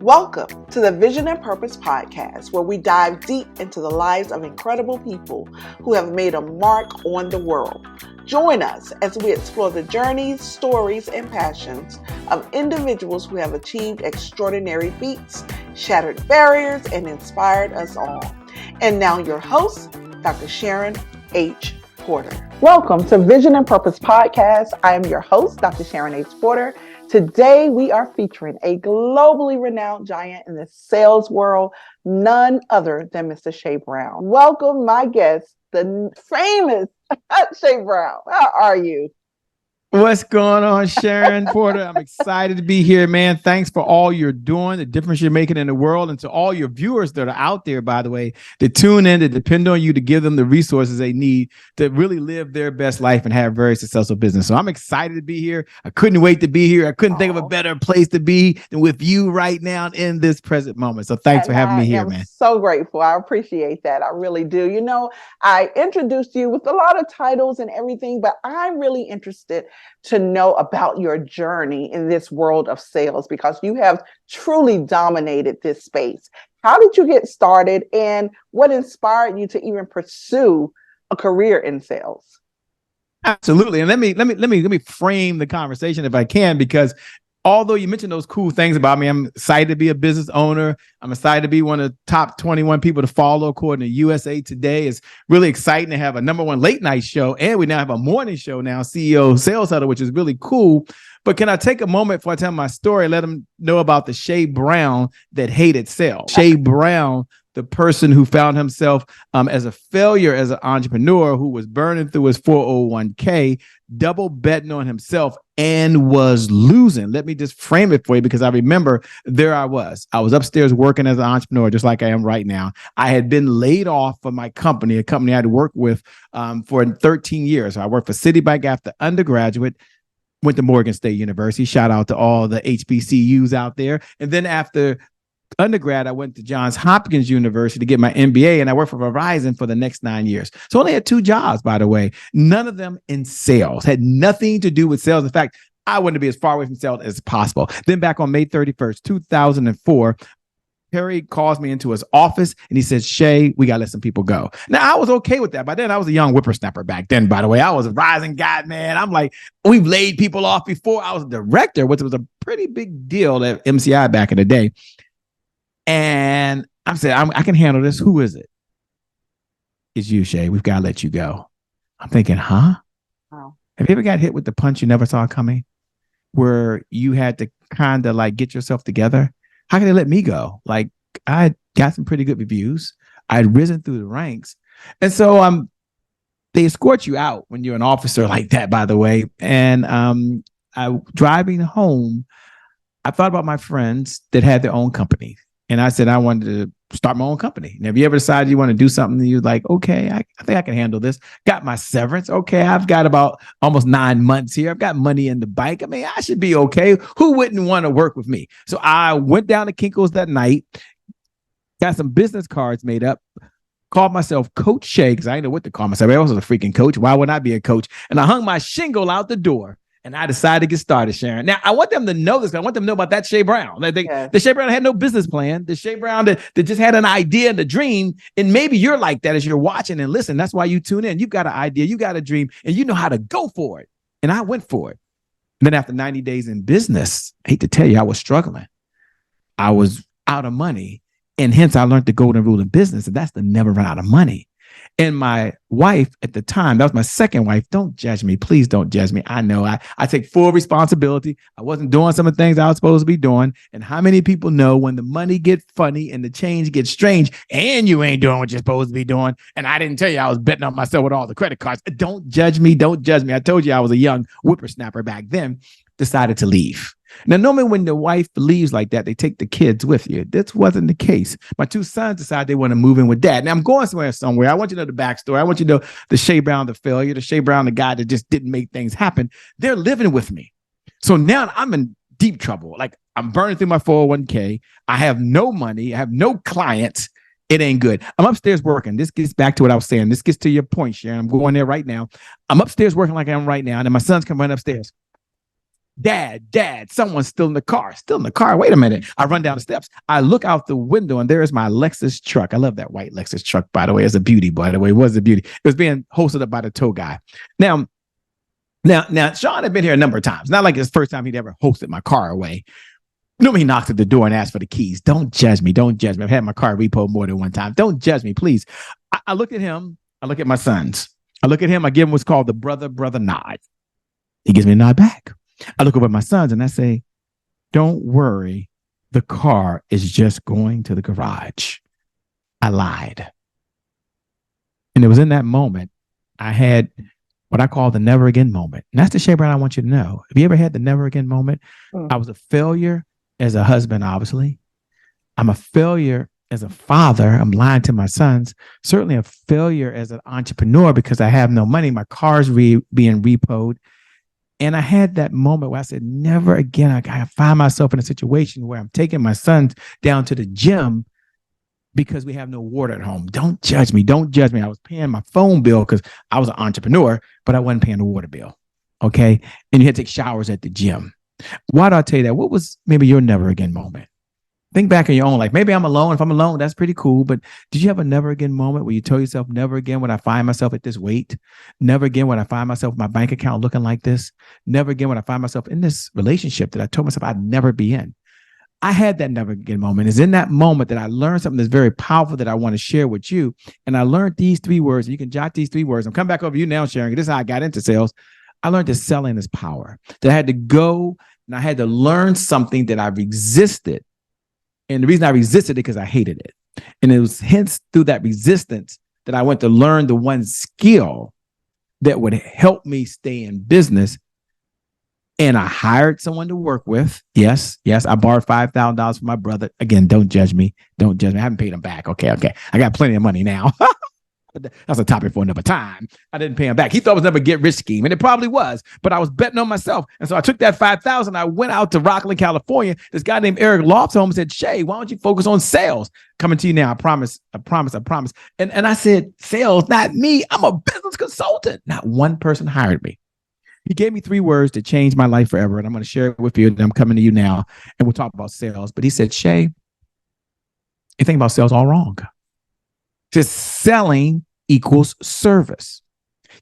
Welcome to the Vision and Purpose podcast, where we dive deep into the lives of incredible people who have made a mark on the world. Join us as we explore the journeys, stories, and passions of individuals who have achieved extraordinary feats, shattered barriers, and inspired us all. And now your host, Dr. Sharon H. Porter. Welcome to Vision and Purpose podcast. I am your host, Dr. Sharon H. Porter. Today, we are featuring a globally renowned giant in the sales world, none other than Mr. Shay Brown. Welcome, my guest, the famous Shay Brown. How are you? What's going on, Sharon Porter? I'm excited to be here, man. Thanks for all you're doing, the difference you're making in the world, and to all your viewers that are out there, by the way, that tune in, that depend on you to give them the resources they need to really live their best life and have very successful business. So I'm excited to be here. I couldn't wait to be here. I couldn't think of a better place to be than with you right now in this present moment. So thanks for having me here, man. So grateful. I appreciate that. I really do. You know, I introduced you with a lot of titles and everything, but I'm really interested to know about your journey in this world of sales, because you have truly dominated this space. How did you get started, and what inspired you to even pursue a career in sales? Absolutely. And let me frame the conversation if I can, because although you mentioned those cool things about me, I'm excited to be a business owner. I'm excited to be one of the top 21 people to follow according to USA Today. It's really exciting to have a #1 late night show. And we now have a morning show now, CEO Sales Huddle, which is really cool. But can I take a moment before I tell my story, let them know about the Shay Brown that hated sales? Shay Brown, the person who found himself as a failure as an entrepreneur, who was burning through his 401k, double betting on himself, and was losing. Let me just frame it for you, because I remember there I was upstairs working as an entrepreneur, just like I am right now. I had been laid off from my company, a company I had worked with for 13 years. So I worked for Citibank after undergraduate, went to Morgan State University. Shout out to all the HBCUs out there. And then after undergrad, I went to Johns Hopkins University to get my MBA, and I worked for Verizon for the next 9 years. So I only had 2 jobs, by the way, none of them in sales, had nothing to do with sales. In fact, I wanted to be as far away from sales as possible. Then back on May 31st, 2004, Perry calls me into his office and he says, "Shay, we got to let some people go." Now, I was okay with that. By then, I was a young whippersnapper back then, by the way. I was a rising guy, man. I'm like, we've laid people off before. I was a director, which was a pretty big deal at MCI back in the day. And I said, I can handle this. Who is it? It's you, Shay. We've got to let you go. I'm thinking, huh? Wow. Have you ever got hit with the punch you never saw coming, where you had to kind of like get yourself together? How can they let me go? Like, I got some pretty good reviews. I had risen through the ranks. And so they escort you out when you're an officer like that, by the way. And I driving home, I thought about my friends that had their own company. And I said, I wanted to start my own company. And have you ever decided you want to do something and you're like, okay, I think I can handle this. Got my severance. Okay, I've got about almost 9 months here. I've got money in the bank. I mean, I should be okay. Who wouldn't want to work with me? So I went down to Kinko's that night, got some business cards made up, called myself Coach Shay, because I didn't know what to call myself. I was a freaking coach. Why would I be a coach? And I hung my shingle out the door. And I decided to get started, Sharon. Now, I want them to know this. I want them to know about that Shay Brown. The Shay Brown had no business plan. The Shay Brown that just had an idea and a dream. And maybe you're like that as you're watching and listening. That's why you tune in. You've got an idea. You got a dream. And you know how to go for it. And I went for it. And then after 90 days in business, I hate to tell you, I was struggling. I was out of money. And hence, I learned the golden rule in business. And that's to never run out of money. And my wife at the time, that was my second wife. Don't judge me. Please don't judge me. I know I take full responsibility. I wasn't doing some of the things I was supposed to be doing. And how many people know when the money gets funny and the change gets strange and you ain't doing what you're supposed to be doing? And I didn't tell you I was betting on myself with all the credit cards. Don't judge me. Don't judge me. I told you I was a young whippersnapper back then. Decided to leave. Now, normally when the wife leaves like that, they take the kids with you. This wasn't the case. My 2 sons decided they want to move in with dad. Now, I'm going somewhere. I want you to know the backstory. I want you to know the Shay Brown, the failure, the Shay Brown, the guy that just didn't make things happen. They're living with me. So now I'm in deep trouble. Like, I'm burning through my 401k. I have no money. I have no clients. It ain't good. I'm upstairs working. This gets back to what I was saying. This gets to your point, Sharon. I'm going there right now. I'm upstairs working like I am right now. And then my sons come running upstairs. Dad, someone's still in the car. Wait a minute. I run down the steps. I look out the window and there's my Lexus truck. I love that white Lexus truck, by the way. It's a beauty, by the way. It was a beauty. It was being hosted up by the tow guy. Now, Sean had been here a number of times. Not like it's the first time he'd ever hosted my car away. Normally he knocks at the door and asks for the keys. Don't judge me. I've had my car repoed more than one time. Don't judge me, please. I look at him. I look at my sons. I look at him. I give him what's called the brother nod. He gives me a nod back. I look over at my sons and I say, don't worry. The car is just going to the garage. I lied. And it was in that moment I had what I call the never again moment. And that's the Shea Brown I want you to know. Have you ever had the never again moment? I was a failure as a husband, obviously. I'm a failure as a father. I'm lying to my sons. Certainly a failure as an entrepreneur because I have no money. My car's being repoed. And I had that moment where I said, never again. I find myself in a situation where I'm taking my sons down to the gym because we have no water at home. Don't judge me. I was paying my phone bill because I was an entrepreneur, but I wasn't paying the water bill. Okay. And you had to take showers at the gym. Why do I tell you that? What was maybe your never again moment? Think back in your own life. Maybe I'm alone. If I'm alone, that's pretty cool. But did you have a never again moment where you told yourself, never again when I find myself at this weight? Never again when I find myself my bank account looking like this? Never again when I find myself in this relationship that I told myself I'd never be in? I had that never again moment. It's in that moment that I learned something that's very powerful that I want to share with you. And I learned these 3 words. You can jot these 3 words. I'm coming back over you now, Sharon. This is how I got into sales. I learned that selling is power. That I had to go and I had to learn something that I resisted. And the reason I resisted it because I hated it. And it was hence through that resistance that I went to learn the one skill that would help me stay in business. And I hired someone to work with. Yes. I borrowed $5,000 from my brother. Again, don't judge me. I haven't paid him back. Okay. I got plenty of money now. That's a topic for another time. I didn't pay him back. He thought it was never a get rich scheme, and it probably was. But I was betting on myself, and so I took that $5,000. I went out to Rockland, California. This guy named Eric Lofts home said, "Shay, why don't you focus on sales?" Coming to you now. I promise. And I said, "Sales, not me. I'm a business consultant." Not one person hired me. He gave me 3 words to change my life forever, and I'm going to share it with you. And I'm coming to you now, and we'll talk about sales. But he said, "Shay, you think about sales all wrong. Just selling equals service.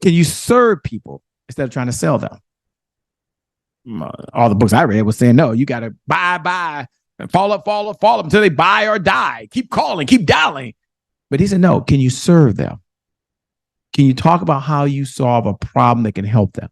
Can you serve people instead of trying to sell them?" All the books I read was saying, no, you got to buy, and fall up until they buy or die. Keep calling, keep dialing. But he said, no, can you serve them? Can you talk about how you solve a problem that can help them?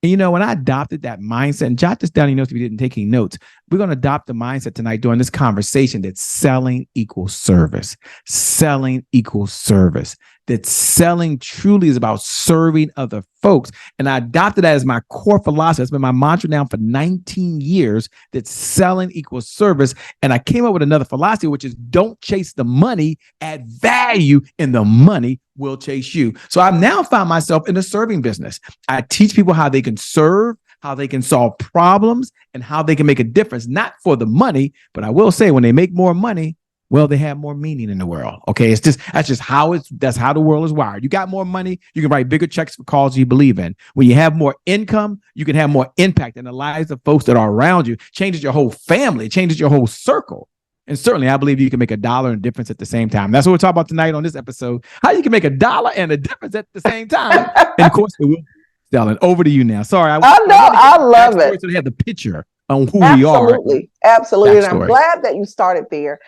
And when I adopted that mindset, and jot this down, if you didn't take any notes, we're going to adopt the mindset tonight during this conversation that selling equals service. Selling equals service. That selling truly is about serving other folks. And I adopted that as my core philosophy. It's been my mantra now for 19 years, that selling equals service. And I came up with another philosophy, which is don't chase the money, add value, and the money will chase you. So I've now found myself in the serving business. I teach people how they can serve, how they can solve problems, and how they can make a difference, not for the money, but I will say when they make more money, well, they have more meaning in the world. Okay. That's how the world is wired. You got more money, you can write bigger checks for causes you believe in. When you have more income, you can have more impact in the lives of folks that are around you. Changes your whole family, changes your whole circle. And certainly I believe you can make $1 and a difference at the same time. That's what we're talking about tonight on this episode. How you can make $1 and a difference at the same time. And of course, it will selling. Over to you now. Sorry. I love it. So they have the picture on who we are. Absolutely. And I'm glad that you started there.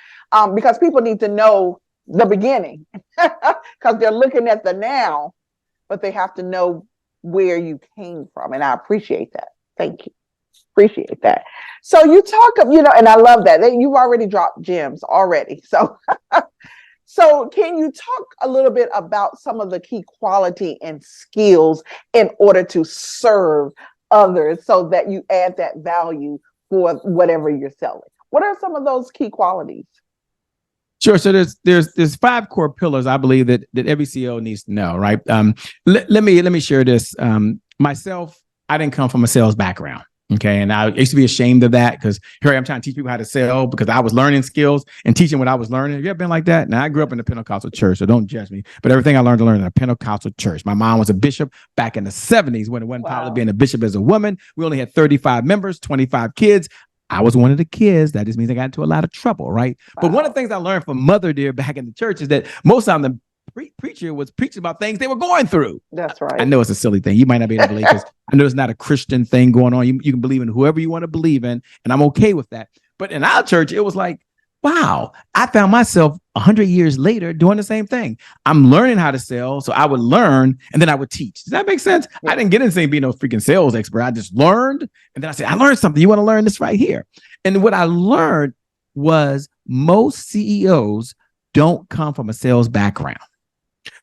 Because people need to know the beginning because they're looking at the now, but they have to know where you came from. And I appreciate that. Thank you. Appreciate that. So you talk of, and I love that you've already dropped gems already. So, so can you talk a little bit about some of the key quality and skills in order to serve others so that you add that value for whatever you're selling? What are some of those key qualities? Sure. So there's 5 core pillars I believe that every CEO needs to know, right? Let me share this. Myself, I didn't come from a sales background. Okay. And I used to be ashamed of that because here I'm trying to teach people how to sell because I was learning skills and teaching what I was learning. Have you ever been like that? Now, I grew up in the Pentecostal church, so don't judge me. But everything I learned in a Pentecostal church. My mom was a bishop back in the 70s when it wasn't popular being a bishop as a woman. We only had 35 members, 25 kids. I was one of the kids. That just means I got into a lot of trouble, right? But one of the things I learned from Mother Dear back in the church is that most of the preacher was preaching about things they were going through. That's right. I know it's a silly thing. You might not be able to believe because I know it's not a Christian thing going on. You can believe in whoever you want to believe in, and I'm okay with that. But in our church, it was like, wow, I found myself 100 years later doing the same thing. I'm learning how to sell, so I would learn, and then I would teach. Does that make sense? Yeah. I didn't get into being no freaking sales expert. I just learned, and then I said, I learned something. You want to learn this right here? And what I learned was most CEOs don't come from a sales background.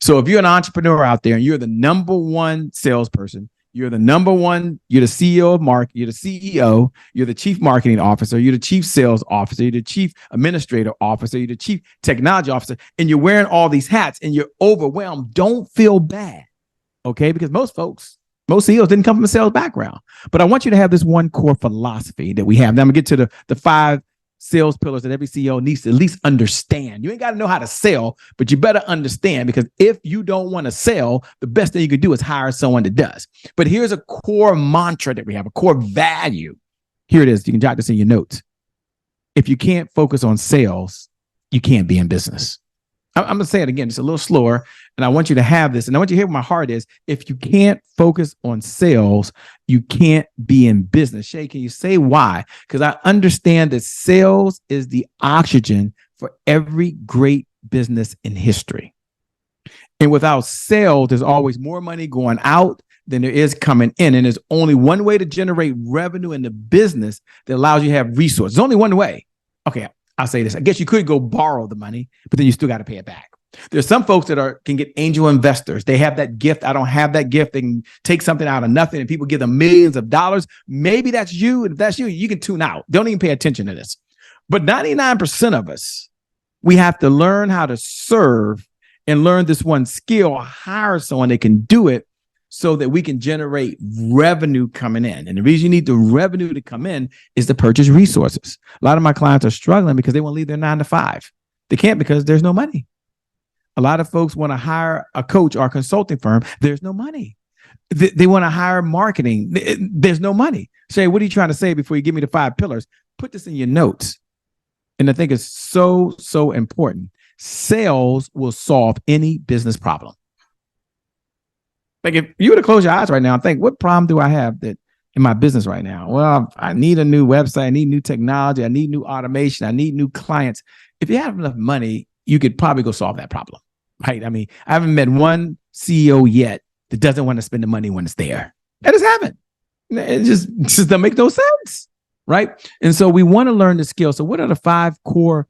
So if you're an entrepreneur out there and you're the number one salesperson, you're the CEO of marketing, you're the CEO, you're the chief marketing officer, you're the chief sales officer, you're the chief administrative officer, you're the chief technology officer, and you're wearing all these hats and you're overwhelmed, don't feel bad, okay? Because most CEOs didn't come from a sales background. But I want you to have this one core philosophy that we have. Now I'm going to get to the 5 sales pillars that every CEO needs to at least understand. You ain't got to know how to sell, but you better understand, because if you don't want to sell, the best thing you could do is hire someone that does. But here's a core mantra that we have, a core value. Here it is. You can jot this in your notes. If you can't focus on sales, you can't be in business. I'm going to say it again, just a little slower. And I want you to have this. And I want you to hear what my heart is. If you can't focus on sales, you can't be in business. Shay, can you say why? Because I understand that sales is the oxygen for every great business in history. And without sales, there's always more money going out than there is coming in. And there's only one way to generate revenue in the business that allows you to have resources. There's only one way. Okay, I'll say this. I guess you could go borrow the money, but then you still got to pay it back. There's some folks that can get angel investors. They have that gift. I don't have that gift. They can take something out of nothing and people give them millions of dollars. Maybe that's you. And if that's you, you can tune out. Don't even pay attention to this. But 99% of us, we have to learn how to serve and learn this one skill, hire someone that can do it so that we can generate revenue coming in. And the reason you need the revenue to come in is to purchase resources. A lot of my clients are struggling because they want to leave their 9 to 5. They can't because there's no money. A lot of folks want to hire a coach or a consulting firm. There's no money. They want to hire marketing. There's no money. Shay, what are you trying to say before you give me the 5 pillars? Put this in your notes. And I think it's so, so important. Sales will solve any business problem. Like if you were to close your eyes right now and think, what problem do I have that in my business right now? Well, I need a new website. I need new technology. I need new automation. I need new clients. If you have enough money, you could probably go solve that problem, right? I mean, I haven't met one CEO yet that doesn't want to spend the money when it's there. I just haven't. It just doesn't make no sense, right? And so we want to learn the skill. So what are the 5 core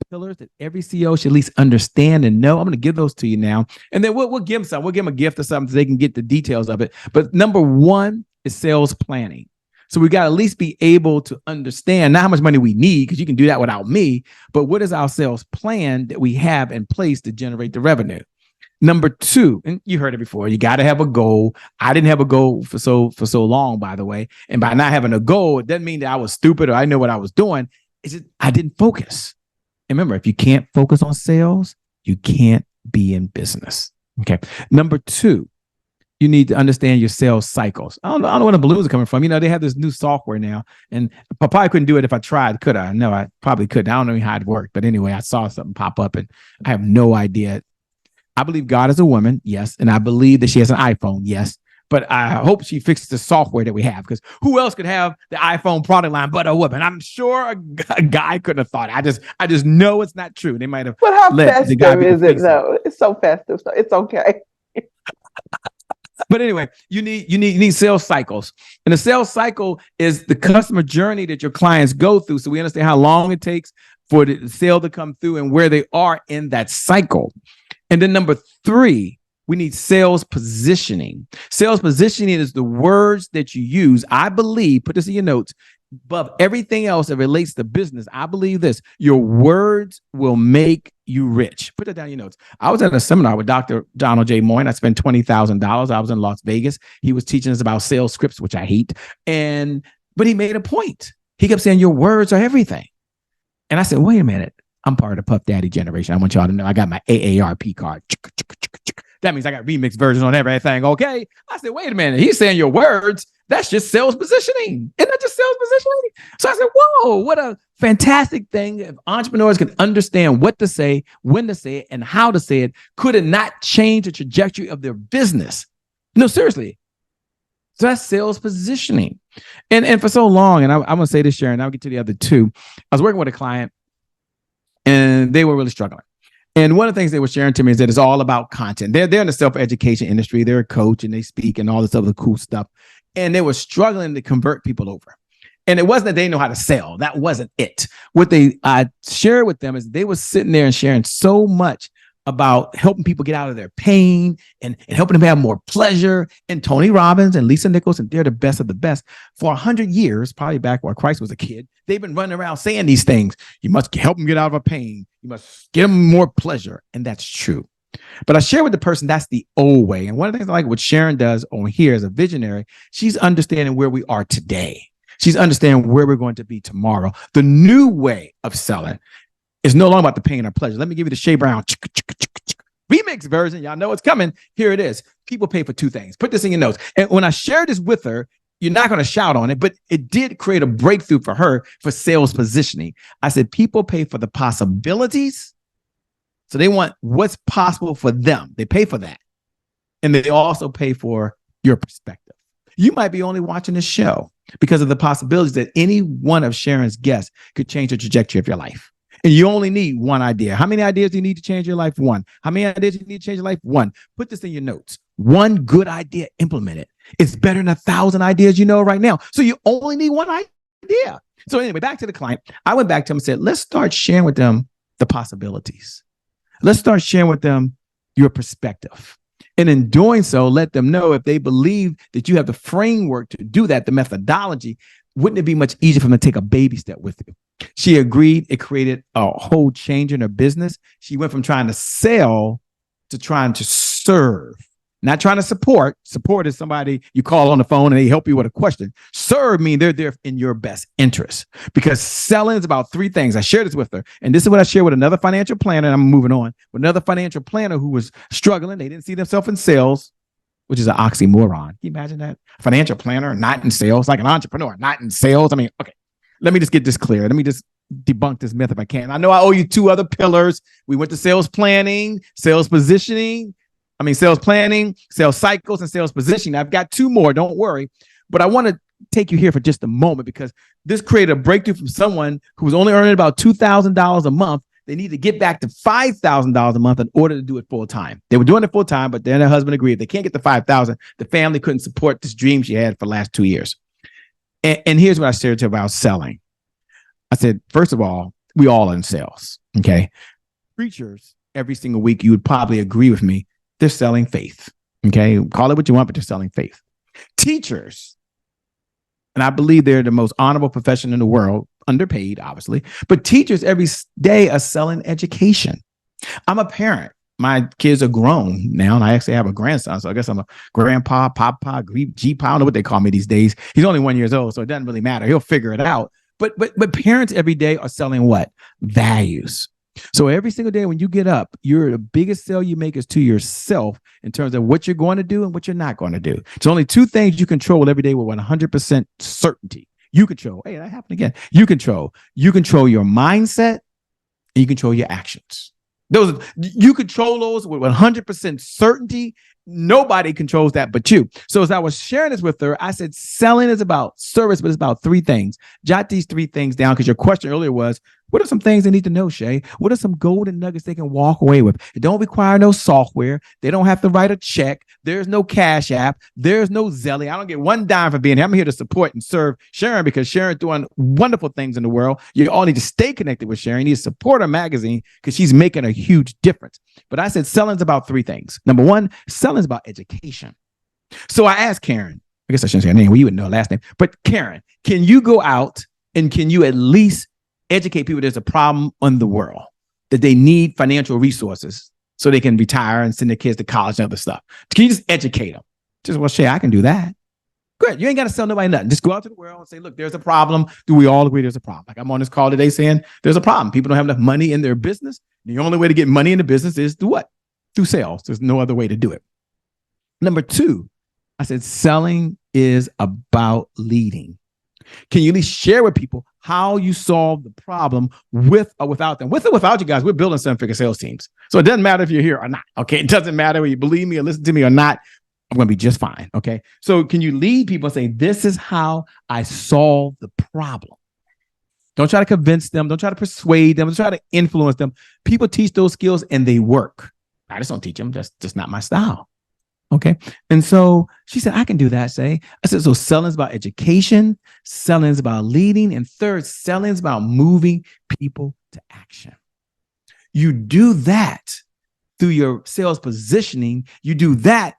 pillars that every CEO should at least understand and know? I'm going to give those to you now. And then we'll give them something. We'll give them a gift or something so they can get the details of it. But number 1 is sales planning. So we got to at least be able to understand not how much money we need, because you can do that without me, but what is our sales plan that we have in place to generate the revenue? Number 2, and you heard it before, you got to have a goal. I didn't have a goal for so long, by the way. And by not having a goal, it doesn't mean that I was stupid or I know what I was doing. It's just I didn't focus. And remember, if you can't focus on sales, you can't be in business. Okay. Number 2, you need to understand your sales cycles. I don't know where the balloons are coming from. You know, they have this new software now, and I probably couldn't do it if I tried. Could I? No, I probably couldn't. I don't know how it worked. But anyway, I saw something pop up, and I have no idea. I believe God is a woman, yes, and I believe that she has an iPhone, yes. But I hope she fixes the software that we have, because who else could have the iPhone product line but a woman? I'm sure a guy couldn't have thought it. I just know it's not true. They might have. But how festive is it though? It's so festive, so it's okay. But anyway, you need sales cycles. And the sales cycle is the customer journey that your clients go through. So we understand how long it takes for the sale to come through and where they are in that cycle. And then number 3, we need sales positioning. Sales positioning is the words that you use. I believe, put this in your notes, above everything else that relates to business, I believe this: your words will make you rich. Put that down in your notes. I was at a seminar with Dr. Donald J. Moyne. I spent $20,000. I was in Las Vegas. He was teaching us about sales scripts, which I hate. And But he made a point. He kept saying, your words are everything. And I said, wait a minute. I'm part of the Puff Daddy generation. I want y'all to know I got my AARP card. That means I got remix versions on everything. Okay. I said, wait a minute. He's saying your words. That's just sales positioning. Isn't that just sales positioning? So I said, whoa, what a fantastic thing. If entrepreneurs can understand what to say, when to say it, and how to say it, could it not change the trajectory of their business? No, seriously. So that's sales positioning. And for so long, and I'm going to say this, Sharon, I'll get to the other two. I was working with a client and they were really struggling. And one of the things they were sharing to me is that it's all about content. They're in the self-education industry. They're a coach and they speak and all this other cool stuff. And they were struggling to convert people over. And it wasn't that they know how to sell. That wasn't it. What I shared with them is they were sitting there and sharing so much about helping people get out of their pain and helping them have more pleasure. And Tony Robbins and Lisa Nichols, and they're the best of the best. For 100 years, probably back while Christ was a kid, they've been running around saying these things. You must help them get out of a pain. You must give them more pleasure. And that's true. But I share with the person that's the old way. And one of the things I like what Sharon does on here as a visionary, she's understanding where we are today. She's understanding where we're going to be tomorrow. The new way of selling is no longer about the pain or pleasure. Let me give you the Shea Brown remix version. Y'all know it's coming. Here it is. People pay for two things. Put this in your notes. And when I shared this with her, you're not going to shout on it, but it did create a breakthrough for her for sales positioning. I said, people pay for the possibilities. So they want what's possible for them. They pay for that. And they also pay for your perspective. You might be only watching this show because of the possibilities that any one of Sharon's guests could change the trajectory of your life. And you only need one idea. How many ideas do you need to change your life? One. How many ideas do you need to change your life? One. Put this in your notes. One good idea, implement it. It's better than 1,000 ideas you know right now. So you only need one idea. So anyway, back to the client. I went back to him and said, let's start sharing with them the possibilities. Let's start sharing with them your perspective. And in doing so, let them know if they believe that you have the framework to do that, the methodology, wouldn't it be much easier for them to take a baby step with you? She agreed. It created a whole change in her business. She went from trying to sell to trying to serve, not trying to support. Support is somebody you call on the phone and they help you with a question. Serve means they're there in your best interest, because selling is about three things. I shared this with her. And this is what I shared with another financial planner. And I'm moving on with another financial planner who was struggling. They didn't see themselves in sales, which is an oxymoron. Can you imagine that? Financial planner, not in sales, like an entrepreneur, not in sales. I mean, okay, let me just get this clear. Let me just debunk this myth if I can. I know I owe you two other pillars. We went to sales planning, sales positioning. Sales planning, sales cycles, and sales positioning. I've got two more, don't worry. But I want to take you here for just a moment, because this created a breakthrough from someone who was only earning about $2,000 a month. They need to get back to $5,000 a month in order to do it full time. They were doing it full time, but then her husband agreed. If they can't get the $5,000, the family couldn't support this dream she had for the last 2 years. And here's what I shared to her about selling. I said, first of all, we all are in sales, okay? Preachers, every single week, you would probably agree with me, they're selling faith, okay? Call it what you want, but they're selling faith. Teachers, and I believe they're the most honorable profession in the world, underpaid, obviously, but teachers every day are selling education. I'm a parent. My kids are grown now, and I actually have a grandson, so I guess I'm a grandpa, papa, G-pa, I don't know what they call me these days. He's only 1 year old, so it doesn't really matter. He'll figure it out. But parents every day are selling what? Values. So every single day when you get up, the biggest sale you make is to yourself in terms of what you're going to do and what you're not going to do. There's only two things you control every day with 100% certainty. You control. Hey, that happened again. You control your mindset and you control your actions. You control those with 100% certainty. Nobody controls that but you. So as I was sharing this with her, I said, selling is about service, but it's about three things. Jot these three things down, because your question earlier was, what are some things they need to know, Shay? What are some golden nuggets they can walk away with? It don't require no software. They don't have to write a check. There's no Cash App. There's no Zelly. I don't get one dime for being here. I'm here to support and serve Sharon, because Sharon's doing wonderful things in the world. You all need to stay connected with Sharon. You need to support her magazine, because she's making a huge difference. But I said selling's about three things. Number one, selling's about education. So I asked Karen, I guess I shouldn't say her name. Well, you wouldn't know her last name. But Karen, can you go out and can you at least educate people there's a problem in the world, that they need financial resources so they can retire and send their kids to college and other stuff? Can you just educate them? Just, well, Shay, I can do that. Good. You ain't got to sell nobody nothing. Just go out to the world and say, look, there's a problem. Do we all agree there's a problem? Like I'm on this call today saying there's a problem. People don't have enough money in their business. The only way to get money in the business is through what? Through sales. There's no other way to do it. Number two, I said selling is about leading. Can you at least share with people how you solve the problem with or without them? With or without you guys, we're building seven-figure sales teams. So it doesn't matter if you're here or not. Okay. It doesn't matter whether you believe me or listen to me or not. I'm going to be just fine. Okay. So can you lead people and say, this is how I solve the problem? Don't try to convince them. Don't try to persuade them. Don't try to influence them. People teach those skills and they work. I just don't teach them. That's just not my style. Okay. And so she said, I can do that, Say. I said, so selling is about education. Selling is about leading. And third, selling is about moving people to action. You do that through your sales positioning. You do that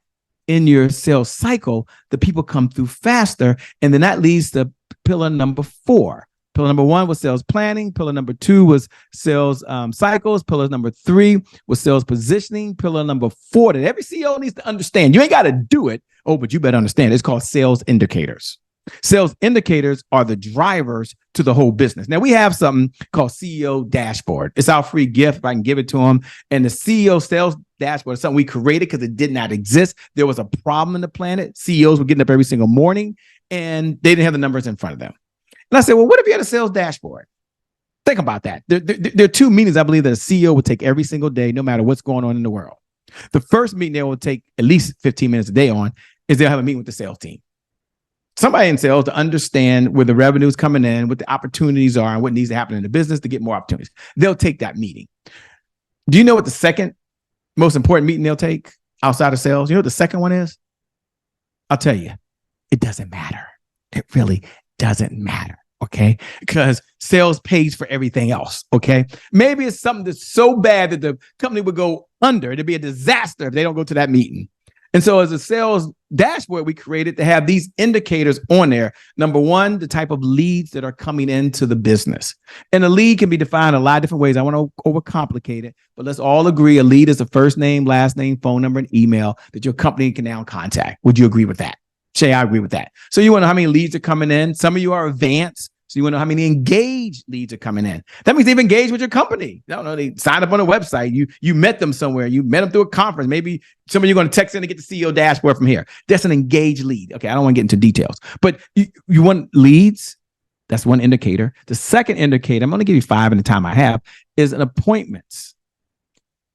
in your sales cycle. The people come through faster. And then that leads to pillar number 4. Pillar number 1 was sales planning. Pillar number 2 was sales cycles. Pillar number 3 was sales positioning. Pillar number 4 that every CEO needs to understand. You ain't got to do it. Oh, but you better understand. It's called sales indicators. Sales indicators are the drivers to the whole business. Now, we have something called CEO dashboard. It's our free gift if I can give it to them. And the CEO sales dashboard is something we created because it did not exist. There was a problem in the planet. CEOs were getting up every single morning and they didn't have the numbers in front of them. And I said, well, what if you had a sales dashboard? Think about that. There are 2 meetings I believe that a CEO would take every single day, no matter what's going on in the world. The first meeting they will take at least 15 minutes a day on is they'll have a meeting with the sales team. Somebody in sales to understand where the revenue is coming in, what the opportunities are, and what needs to happen in the business to get more opportunities. They'll take that meeting. Do you know what the second most important meeting they'll take outside of sales? You know what the second one is? I'll tell you, it doesn't matter. It really doesn't matter. Okay. Because sales pays for everything else. Okay. Maybe it's something that's so bad that the company would go under. It'd be a disaster if they don't go to that meeting. And so as a sales dashboard, we created to have these indicators on there. Number 1, the type of leads that are coming into the business. And a lead can be defined a lot of different ways. I want to overcomplicate it, but let's all agree a lead is a first name, last name, phone number, and email that your company can now contact. Would you agree with that? Shay, I agree with that. So you want to know how many leads are coming in. Some of you are advanced. So you want to know how many engaged leads are coming in. That means they've engaged with your company. I don't know. They signed up on a website. You met them somewhere. You met them through a conference. Maybe some of you are going to text in to get the CEO dashboard from here. That's an engaged lead. Okay. I don't want to get into details, but you want leads. That's one indicator. The second indicator, I'm going to give you 5 in the time I have, is an appointments,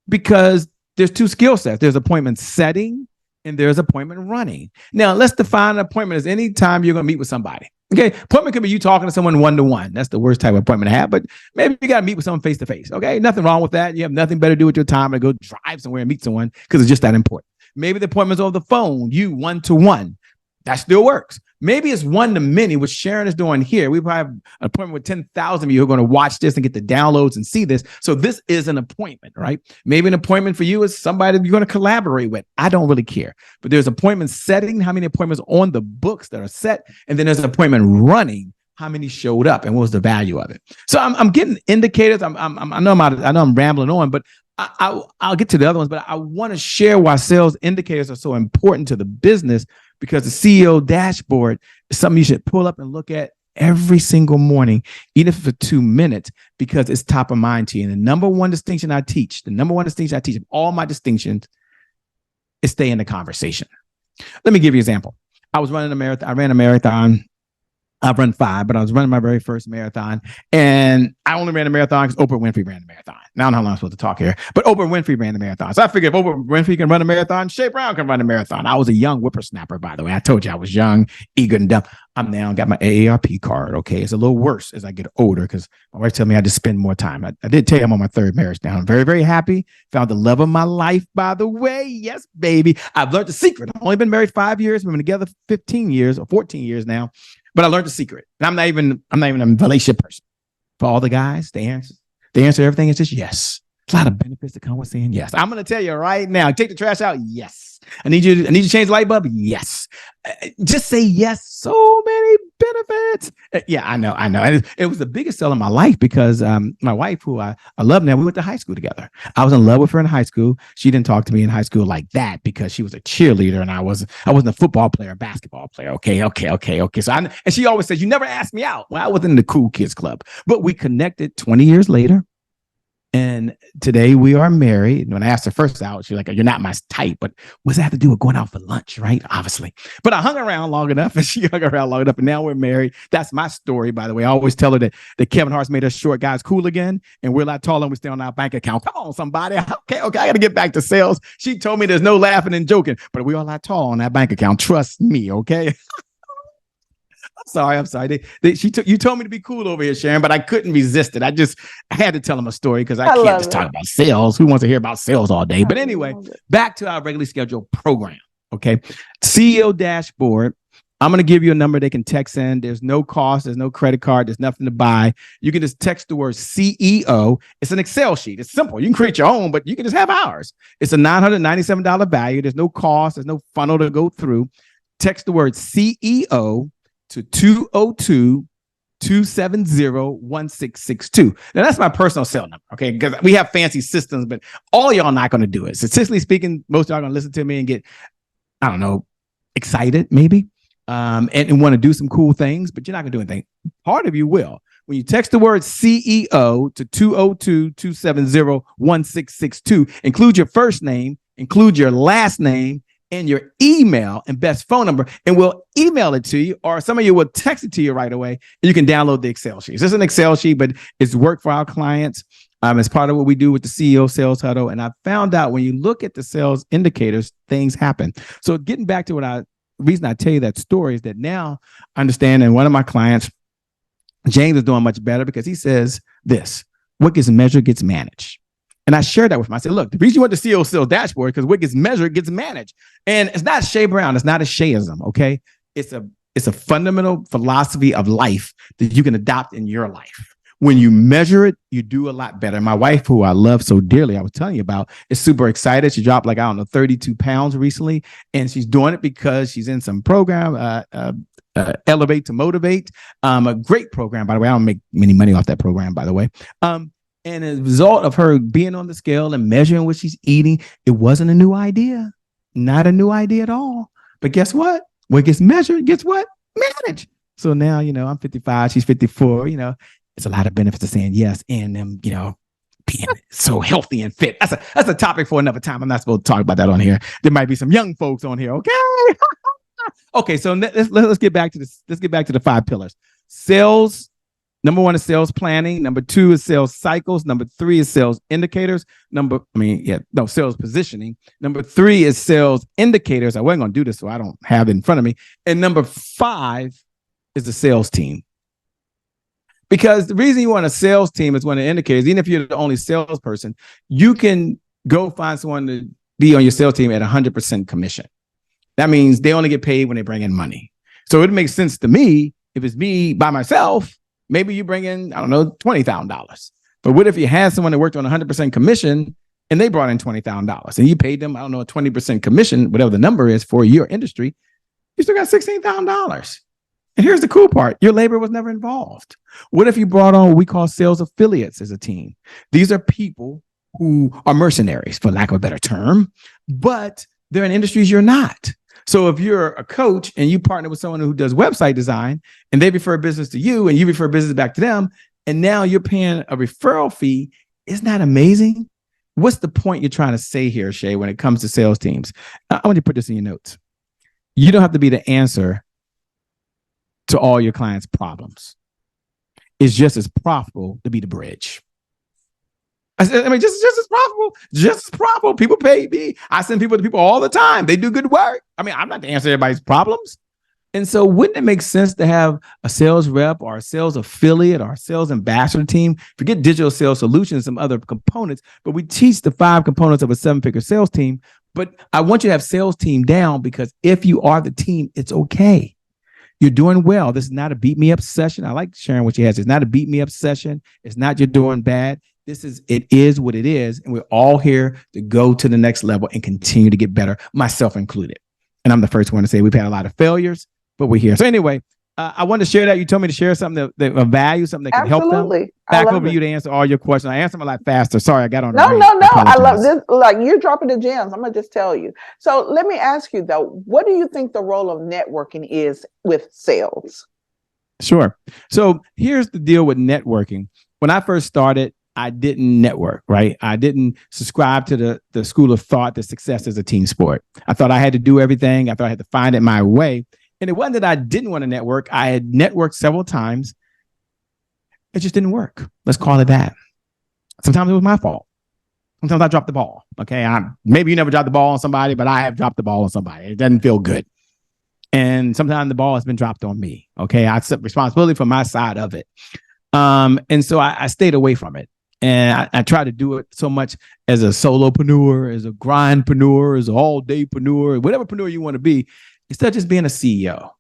because there's 2 skill sets. There's appointment setting and there's appointment running. Now, let's define an appointment as any time you're going to meet with somebody. Okay, appointment could be you talking to someone one-to-one. That's the worst type of appointment to have, but maybe you got to meet with someone face-to-face. Okay, nothing wrong with that. You have nothing better to do with your time than go drive somewhere and meet someone because it's just that important. Maybe the appointment's over the phone, you one-to-one. That still works. Maybe it's one-to-many, which Sharon is doing here. We probably have an appointment with 10,000 of you who are going to watch this and get the downloads and see this. So this is an appointment, right? Maybe an appointment for you is somebody you're going to collaborate with. I don't really care. But there's appointment setting, how many appointments on the books that are set. And then there's an appointment running, how many showed up and what was the value of it. So I'm getting indicators. I know I'm rambling on, but I'll get to the other ones. But I want to share why sales indicators are so important to the business, because the CEO dashboard is something you should pull up and look at every single morning, even if for 2 minutes, because it's top of mind to you. And the number one distinction I teach of all my distinctions is stay in the conversation. Let me give you an example. I ran a marathon. I've run 5, but I was running my very first marathon. And I only ran a marathon because Oprah Winfrey ran the marathon. Now I don't know how long I'm supposed to talk here, but Oprah Winfrey ran the marathon. So I figured if Oprah Winfrey can run a marathon, Shay Brown can run a marathon. I was a young whippersnapper, by the way. I told you I was young, eager, and dumb. I'm now got my AARP card. Okay. It's a little worse as I get older because my wife told me I had to spend more time. I did tell you I'm on my 3rd marriage now. I'm very, very happy. Found the love of my life, by the way. Yes, baby. I've learned the secret. I've only been married 5 years. We've been together 15 years or 14 years now. But I learned the secret. And I'm not even a relationship person. For all the guys, the answer to everything is just yes. There's a lot of benefits that come with saying yes. I'm going to tell you right now, take the trash out. Yes. I need you to change the light bulb. Yes. Just say yes. So many benefits. Yeah, I know. And it was the biggest sell of my life because my wife, who I love now, we went to high school together. I was in love with her in high school. She didn't talk to me in high school like that because she was a cheerleader and I wasn't a football player, a basketball player. Okay. So and she always says, you never asked me out. Well, I wasn't in the cool kids club, but we connected 20 years later. And today we are married. When I asked her first out, she's like, you're not my type, but what's that have to do with going out for lunch, right? Obviously. But I hung around long enough and she hung around long enough and now we're married. That's my story, by the way. I always tell her that Kevin Hart's made us short guys cool again and we're a lot taller and we stay on our bank account. Come on, somebody. Okay, I got to get back to sales. She told me there's no laughing and joking, but we all a lot tall on that bank account. Trust me, okay? I'm sorry. You told me to be cool over here, Sharon, but I couldn't resist it. I had to tell him a story because I can't just talk about sales. Who wants to hear about sales all day? But anyway, back to our regularly scheduled program. Okay. CEO dashboard. I'm going to give you a number they can text in. There's no cost. There's no credit card. There's nothing to buy. You can just text the word CEO. It's an Excel sheet. It's simple. You can create your own, but you can just have ours. It's a $997 value. There's no cost. There's no funnel to go through. Text the word CEO to 202-270-1662. Now, that's my personal cell number, okay? Because we have fancy systems, but all y'all not going to do it. Statistically speaking, most of y'all going to listen to me and get, I don't know, excited maybe, and want to do some cool things, but you're not going to do anything. Part of you will. When you text the word CEO to 202-270-1662, include your first name, include your last name, and your email and best phone number, and we'll email it to you, or some of you will text it to you right away, and you can download the Excel sheet. It's an Excel sheet, but it's work for our clients. It's part of what we do with the CEO Sales Huddle, and I found out when you look at the sales indicators, things happen. So getting back to reason I tell you that story is that now I understand, and one of my clients, James, is doing much better because he says this: what gets measured gets managed. And I shared that with him. I said, look, the reason you want the CEO sales dashboard because what gets measured gets managed. And it's not Shay Brown. It's not a Shayism, okay? It's a fundamental philosophy of life that you can adopt in your life. When you measure it, you do a lot better. My wife, who I love so dearly, I was telling you about, is super excited. She dropped 32 pounds recently. And she's doing it because she's in some program, Elevate to Motivate. A great program, by the way. I don't make any money off that program, by the way. And as a result of her being on the scale and measuring what she's eating, it wasn't a new idea. Not a new idea at all. But guess what? What gets measured gets what? Managed. So now, I'm 55, she's 54, it's a lot of benefits to saying yes and them, being so healthy and fit. That's a topic for another time. I'm not supposed to talk about that on here. There might be some young folks on here, okay? Okay, so let's get back to this. Let's get back to the 5 pillars. Sales. Number 1 is sales planning. Number 2 is sales cycles. Number 3 is sales indicators. Sales positioning. Number 3 is sales indicators. I wasn't going to do this, so I don't have it in front of me. And number 5 is the sales team. Because the reason you want a sales team is one of the indicators. Even if you're the only salesperson, you can go find someone to be on your sales team at 100% commission. That means they only get paid when they bring in money. So it makes sense to me if it's me by myself. Maybe you bring in, I don't know, $20,000. But what if you had someone that worked on 100% commission and they brought in $20,000 and you paid them, I don't know, a 20% commission, whatever the number is for your industry, you still got $16,000. And here's the cool part. Your labor was never involved. What if you brought on what we call sales affiliates as a team? These are people who are mercenaries, for lack of a better term, but they're in industries you're not. So if you're a coach and you partner with someone who does website design and they refer business to you and you refer business back to them, and now you're paying a referral fee, isn't that amazing? What's the point you're trying to say here, Shay, when it comes to sales teams? I want you to put this in your notes. You don't have to be the answer to all your clients' problems. It's just as profitable to be the bridge. Just as profitable. People pay me. I send people to people all the time. They do good work. I'm not to answer everybody's problems. And so wouldn't it make sense to have a sales rep or a sales affiliate or a sales ambassador team? Forget digital sales solutions, some other components, but we teach the 5 components of a 7-figure sales team. But I want you to have sales team down because if you are the team, it's okay. You're doing well. This is not a beat me up session. I like sharing what she has. It's not a beat me up session. It's not you're doing bad. It is what it is. And we're all here to go to the next level and continue to get better, myself included. And I'm the first one to say we've had a lot of failures, but we're here. So anyway, I wanted to share that. You told me to share something that of value, something that can help them. Absolutely. Back over to you to answer all your questions. I answered them a lot faster. Sorry, I got on a No, rant. no, no. I love Apologize. this. Like, you're dropping the gems. I'm gonna just tell you. So let me ask you though, what do you think the role of networking is with sales? Sure. So here's the deal with networking. When I first started, I didn't network, right? I didn't subscribe to the school of thought that success is a team sport. I thought I had to do everything. I thought I had to find it my way. And it wasn't that I didn't want to network. I had networked several times. It just didn't work. Let's call it that. Sometimes it was my fault. Sometimes I dropped the ball. Okay. Maybe you never dropped the ball on somebody, but I have dropped the ball on somebody. It doesn't feel good. And sometimes the ball has been dropped on me. Okay. I accept responsibility for my side of it. And so I stayed away from it. And I try to do it so much as a solopreneur, as a grindpreneur, as an all-daypreneur, whateverpreneur you want to be, instead of just being a CEO.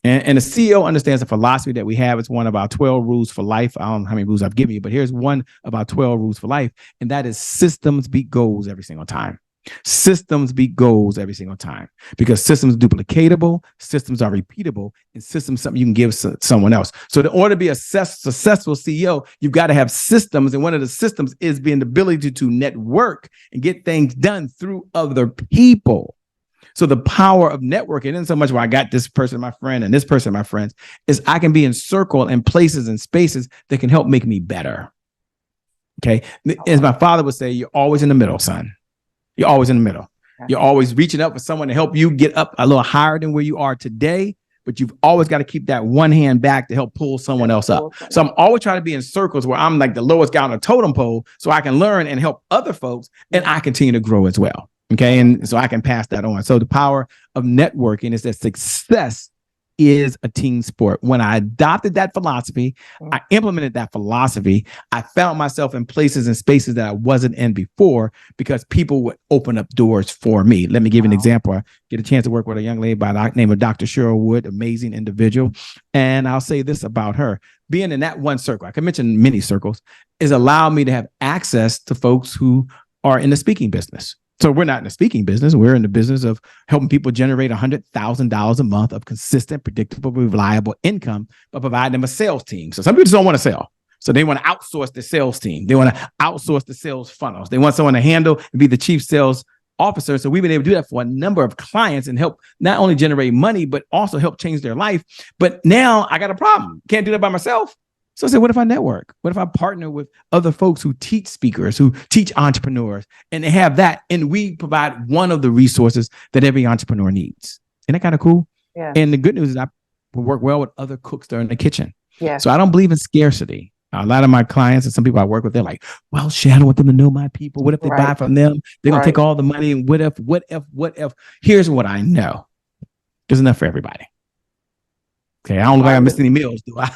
And a CEO understands the philosophy that we have. It's one of our 12 rules for life. I don't know how many rules I've given you, but here's one of our 12 rules for life. And that is systems beat goals every single time. Systems beat goals every single time, because systems are duplicatable, systems are repeatable, and systems something you can give someone else. So in order to be a successful CEO, you've got to have systems. And one of the systems is being the ability to network and get things done through other people. So the power of networking isn't so much where I got this person, my friend, and this person, my friends, is I can be in circle and places and spaces that can help make me better. Okay. As my father would say, you're always in the middle, son. You're always in the middle. You're always reaching up for someone to help you get up a little higher than where you are today, but you've always got to keep that one hand back to help pull someone else up. So I'm always trying to be in circles where I'm like the lowest guy on the totem pole, so I can learn and help other folks, and I continue to grow as well. Okay. And so I can pass that on. So the power of networking is that success is a team sport. When I adopted that philosophy, I implemented that philosophy, I found myself in places and spaces that I wasn't in before, because people would open up doors for me. Let me give you an example. I get a chance to work with a young lady by the name of Dr. Cheryl Wood, amazing individual. And I'll say this about her: being in that one circle, I can mention many circles, is allowed me to have access to folks who are in the speaking business. So we're not in the speaking business. We're in the business of helping people generate $100,000 a month of consistent, predictable, reliable income by providing them a sales team. So some people just don't want to sell. So they want to outsource the sales team. They want to outsource the sales funnels. They want someone to handle and be the chief sales officer. So we've been able to do that for a number of clients and help not only generate money, but also help change their life. But now I got a problem. Can't do that by myself. So I said, what if I network? What if I partner with other folks who teach speakers, who teach entrepreneurs, and they have that, and we provide one of the resources that every entrepreneur needs? Isn't that kind of cool? Yeah. And the good news is I work well with other cooks that are in the kitchen. Yeah. So I don't believe in scarcity. A lot of my clients and some people I work with, they're like, well, Shay, I don't want them to know my people. What if they buy from them? They're going to take all the money. And what if? Here's what I know. There's enough for everybody. Okay. I don't look like I missed any meals, do I?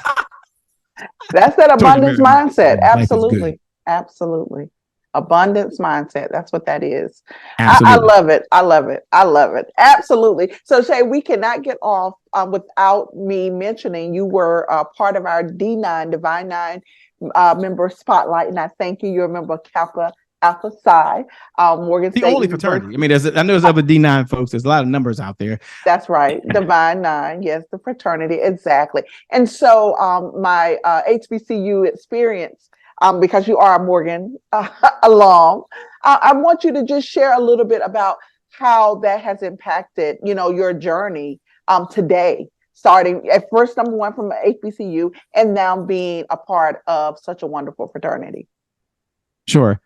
That's that abundance mindset. Absolutely. Absolutely. Abundance mindset. That's what that is. I love it. I love it. I love it. Absolutely. So Shay, we cannot get off without me mentioning you were part of our D9 Divine Nine member spotlight. And I thank you. You're a member of Kappa Alpha Psi, Morgan State. The only fraternity. I mean, I know there's other D9 folks. There's a lot of numbers out there. That's right. Divine Nine. Yes, the fraternity. Exactly. And so my HBCU experience, because you are a Morgan alum, I want you to just share a little bit about how that has impacted, your journey today, starting at first number one from HBCU and now being a part of such a wonderful fraternity. Sure.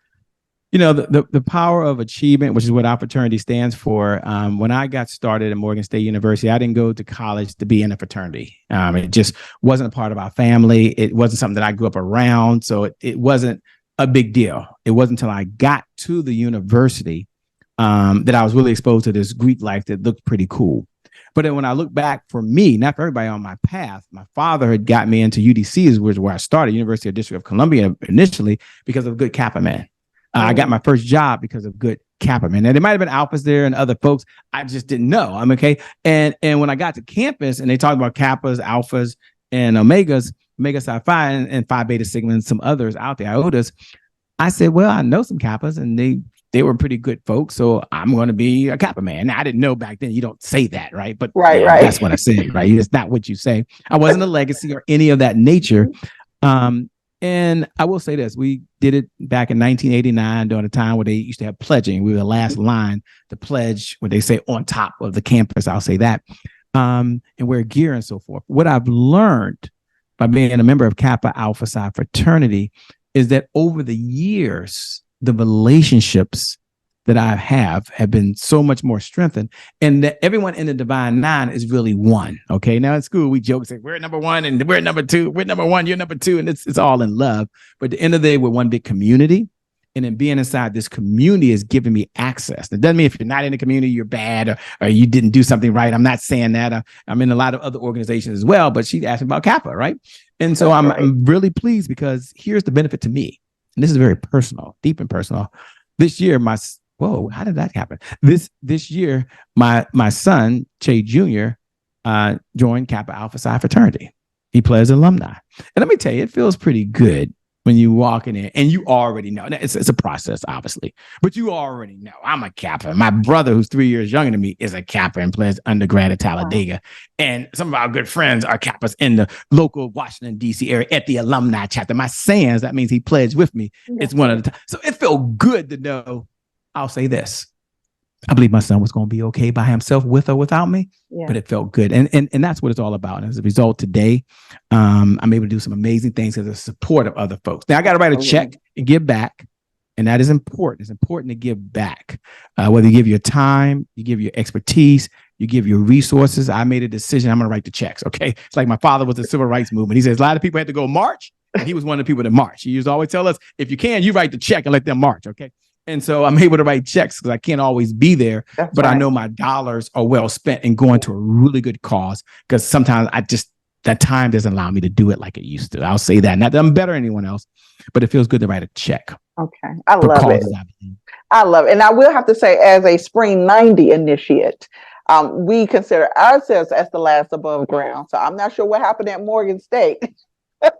The power of achievement, which is what our fraternity stands for. When I got started at Morgan State University, I didn't go to college to be in a fraternity. It just wasn't a part of our family. It wasn't something that I grew up around. So it wasn't a big deal. It wasn't until I got to the university that I was really exposed to this Greek life that looked pretty cool. But then when I look back, for me, not for everybody on my path, my father had got me into UDC, which is where I started, University of District of Columbia initially, because of good Kappa men. I got my first job because of good Kappa men. And there might have been alphas there and other folks. I just didn't know. Okay. And when I got to campus and they talked about Kappas, alphas, and omegas, Omega Psi Phi, and Phi Beta Sigma, and some others out there, iotas, I said, well, I know some Kappas, and they they were pretty good folks, so I'm going to be a Kappa man. Now, I didn't know back then you don't say that, right? But right. that's what I said, right? It's not what you say. I wasn't a legacy or any of that nature. And I will say this, we did it back in 1989 during a time where they used to have pledging. We were the last line to pledge, what they say, on top of the campus. I'll say that. And wear gear and so forth. What I've learned by being a member of Kappa Alpha Psi fraternity is that over the years, the relationships that I have been so much more strengthened, and that everyone in the Divine Nine is really one. Okay. Now in school, we joke, say we're number one and we're number two, we're number one, you're number two. And it's all in love. But at the end of the day, we're one big community. And then being inside this community is giving me access. It doesn't mean if you're not in the community, you're bad or you didn't do something right. I'm not saying that. I'm in a lot of other organizations as well, but she asked me about Kappa, right? And so I'm really pleased because here's the benefit to me. And this is very personal, deep and personal. This year, how did that happen? This year, my son, Che Jr., joined Kappa Alpha Psi fraternity. He plays alumni. And let me tell you, it feels pretty good when you walk in there and you already know. It's a process, obviously, but you already know I'm a Kappa. My brother, who's 3 years younger than me, is a Kappa and plays undergrad at Talladega. Wow. And some of our good friends are Kappas in the local Washington, D.C. area at the alumni chapter. My sans, that means he pledged with me. It's one of the time. So it felt good to know. I'll say this. I believe my son was going to be okay by himself, with or without me, but it felt good. And that's what it's all about. And as a result, today, I'm able to do some amazing things as a support of other folks. Now, I got to write a check and give back. And that is important. It's important to give back. Whether you give your time, you give your expertise, you give your resources. I made a decision. I'm going to write the checks. Okay. It's like my father was the civil rights movement. He says a lot of people had to go march. And he was one of the people that march. He used to always tell us, if you can, you write the check and let them march. Okay. And so I'm able to write checks because I can't always be there, but I know my dollars are well spent and going to a really good cause, because sometimes that time doesn't allow me to do it like it used to. I'll say that. Not that I'm better than anyone else, but it feels good to write a check. Okay. I love it. I love it. And I will have to say, as a Spring 90 initiate, we consider ourselves as the last above ground. So I'm not sure what happened at Morgan State.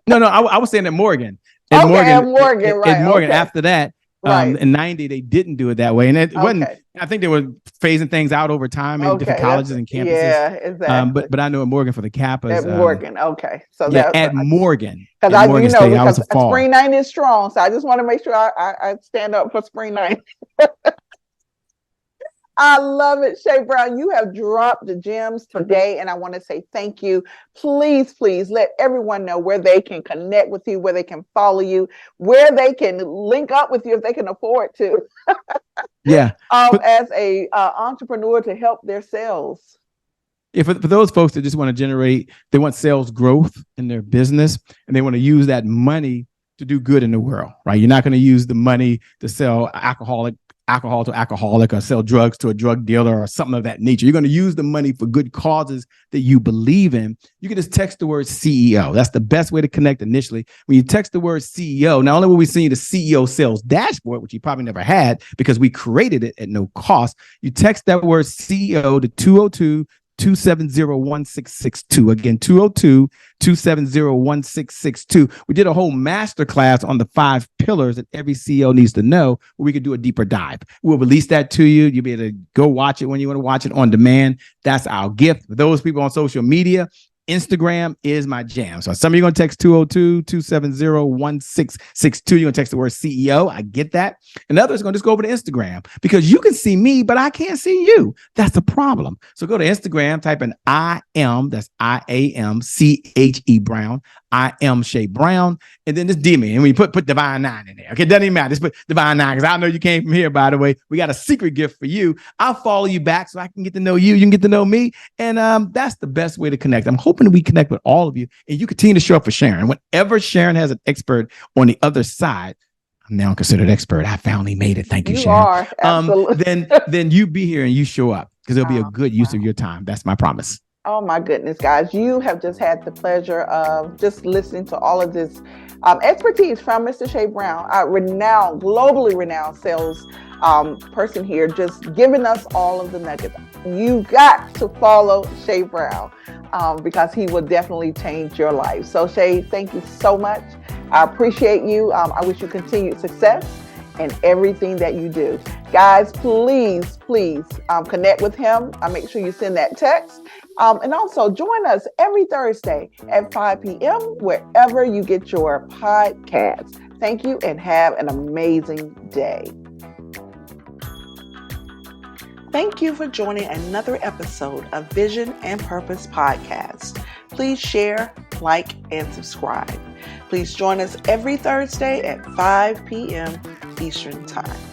No, I was saying at Morgan. At Morgan, right. At Morgan, after that. In 90, they didn't do it that way. And it wasn't, I think they were phasing things out over time in different colleges and campuses. Yeah, exactly. But I know at Morgan for the Kappas. At Morgan, okay. So at Morgan. Because I was Spring 90 is strong. So I just want to make sure I stand up for Spring 90. I love it, Shay Brown. You have dropped the gems today, and I want to say thank you. Please, please let everyone know where they can connect with you, where they can follow you, where they can link up with you if they can afford to. As a entrepreneur to help their sales. Yeah, for those folks that just want to they want sales growth in their business, and they want to use that money to do good in the world, right? You're not going to use the money to sell alcohol to alcoholic or sell drugs to a drug dealer or something of that nature. You're going to use the money for good causes that you believe in. You can just text the word CEO. That's the best way to connect initially. When you text the word CEO, not only will we send you the CEO sales dashboard, which you probably never had because we created it at no cost, you text that word CEO to 270-270-1662. Again, 202-270-1662. We did a whole masterclass on the 5 pillars that every CEO needs to know, where we could do a deeper dive. We'll release that to you. You'll be able to go watch it when you want to watch it on demand. That's our gift. For those people on social media, Instagram is my jam. So some of you are going to text 202-270-1662. You're going to text the word CEO. I get that. And others are going to just go over to Instagram, because you can see me, but I can't see you. That's the problem. So go to Instagram, type in that's IAMCHE Brown. I am Shay Brown. And then just DM me. And we put Divine 9 in there. Okay, doesn't even matter. Just put Divine 9, because I know you came from here, by the way. We got a secret gift for you. I'll follow you back so I can get to know you. You can get to know me. And that's the best way to connect. I'm hoping we connect with all of you, and you continue to show up for Sharon. Whenever Sharon has an expert on the other side, I'm now considered expert. I finally made it. Thank you, Sharon. Are, absolutely. Then you be here and you show up, because it'll be a good use of your time. That's my promise. Oh my goodness, guys. You have just had the pleasure of just listening to all of this expertise from Mr. Shay Brown, a globally renowned sales person here, just giving us all of the nuggets. You got to follow Shay Brown because he will definitely change your life. So Shay, thank you so much. I appreciate you. I wish you continued success in everything that you do. Guys, please connect with him. Make sure you send that text. And also join us every Thursday at 5 p.m. wherever you get your podcast. Thank you and have an amazing day. Thank you for joining another episode of Vision and Purpose Podcast. Please share, like, and subscribe. Please join us every Thursday at 5 p.m. Eastern Time.